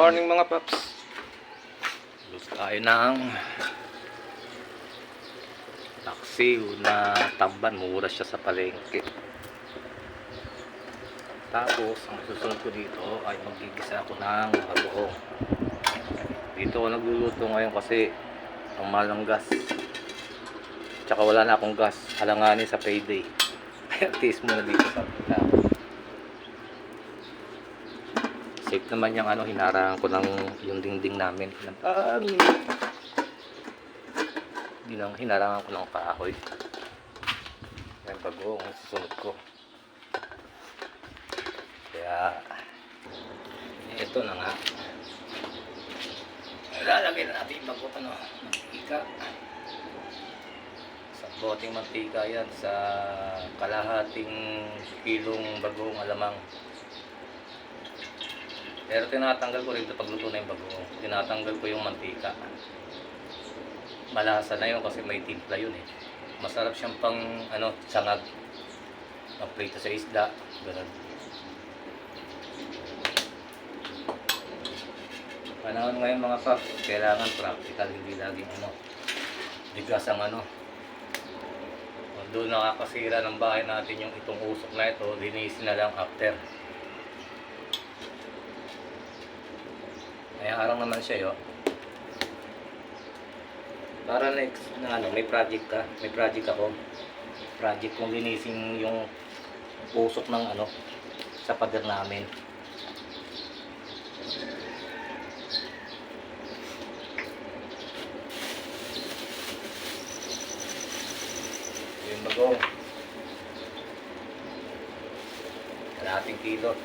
Morning mga paps. Lus tayo ng taxi na tamban. Mura siya sa palengke. Tapos ang susunod ko dito ay magigisa ako ng bagoong. Dito ako nagluluto ngayon kasi ang mahal ng gas. Tsaka wala na akong gas. Alanganin sa payday. Kaya tiis muna dito sa pagkakas. Safe naman yung hinarangan ko ng yung dingding namin. Hinarangan ko ng kahoy. Yan bago ang susunod ko. Kaya ito na nga. Lalagay na natin yung bago mantika. Sa boteng mantika yan sa kalahating kilong bagong alamang. Pero tinatanggal ko rin ito pagluto na yung bagoong. Tinatanggal ko yung mantika. Malasa na yun kasi may timpla yun eh. Masarap siyang pang sangag. Magprito sa isda. Ganun. Panahon ngayon mga paps, kailangan practical. Hindi laging bigas ang Doon nakakasira ng bahay natin yung itong usok na ito. Linisin na lang after. Ay harang naman siya yo. Para next na may project ka, may project ako. Project kong linisin yung usok ng sa pader namin. Yung bagong. Kalahating kilo.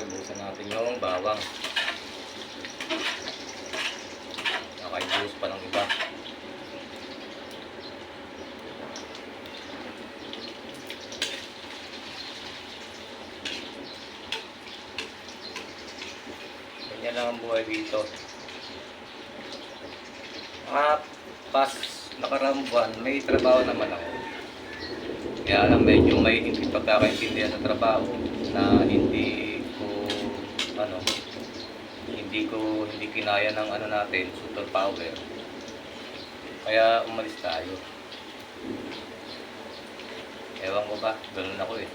Busan natin yung bawang. Nakaibus pa ng iba. Ganyan lang ang buhay dito. Nakaraang buwan, may trabaho naman ako. Kaya lang medyo may hindi pagkakaintindihan sa trabaho na hindi kinaya ng natin, super power. Kaya umalis tayo. Ewan ko ba, ganun ako eh.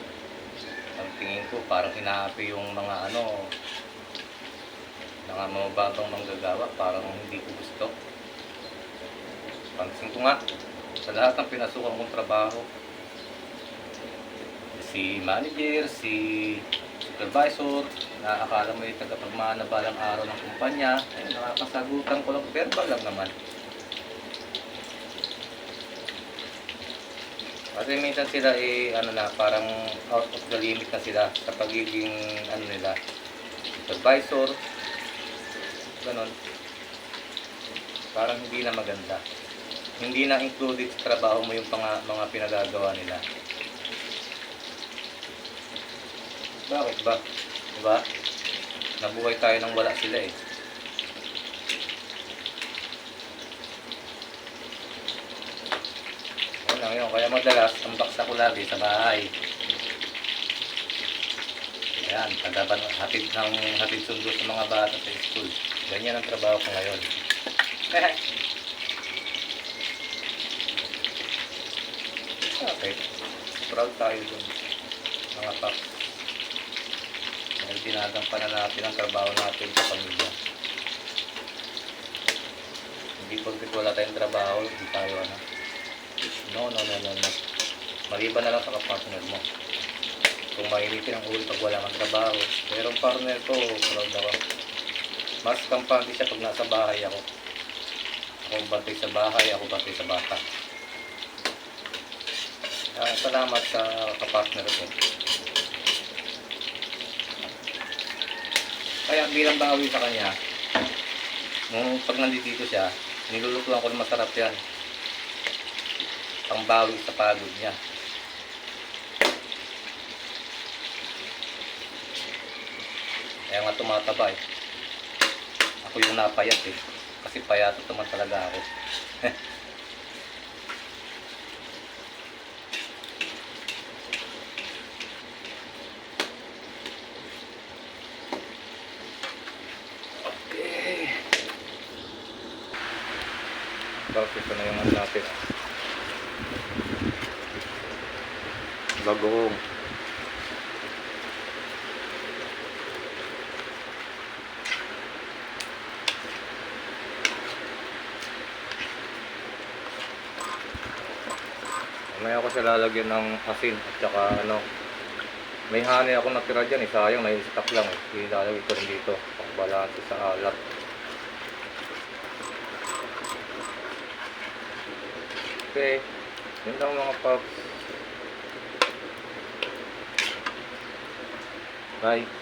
Ang tingin ko parang inaapi yung mga mga batang manggagawa, parang hindi ko gusto. Pansin ko nga, sa lahat ng pinasukan kong trabaho, si manager, si supervisor, na akala mo yung tagapagmana balang araw ng kumpanya, ay nakakasagutan ko lang, verbal lang naman. Kasi minsan sila parang out of the limit na sila sa pagiging nila, supervisor, ganon. Parang hindi na maganda. Hindi na included sa trabaho mo yung mga pinagagawa nila. Bakit ba? Diba? Nabuhay tayo nang wala sila eh. Ayun lang yun. Kaya madalas, ang baksa ko lagi sa bahay. Ayan, hatid sundo sa mga bata sa school. Ganyan ang trabaho ko ngayon. Okay. Proud tayo dun. Mga paps. Dinagampanan natin ang trabaho natin sa pamilya. Hindi porket wala tayong trabaho, hindi tayo No. Maliban na lang sa kapartner mo. Kung mainitin ang ulo pag wala kang trabaho. Pero ang partner ko, proud ako. Mas kampante siya pag nasa bahay ako. Ako bantay sa bahay, ako bantay sa bata. Salamat sa kapartner ko. Kaya bilang bawi sa kanya, pag nandito siya, nilulutuan ko ng masarap yan. Pang bawi sa pagod niya. Kaya nga tumataba eh. Ako yung napayat eh. Kasi payatot naman talaga ako. Tapos ito na yung ano natin. Bagoong. May ako siya lalagyan ng asin at saka ano. May honey ako natira dyan eh. Sayang, may stock lang eh. Ilalagay ko rin dito. Pagbalanse sa alat. Okay. Yun lang mga paps. Bye.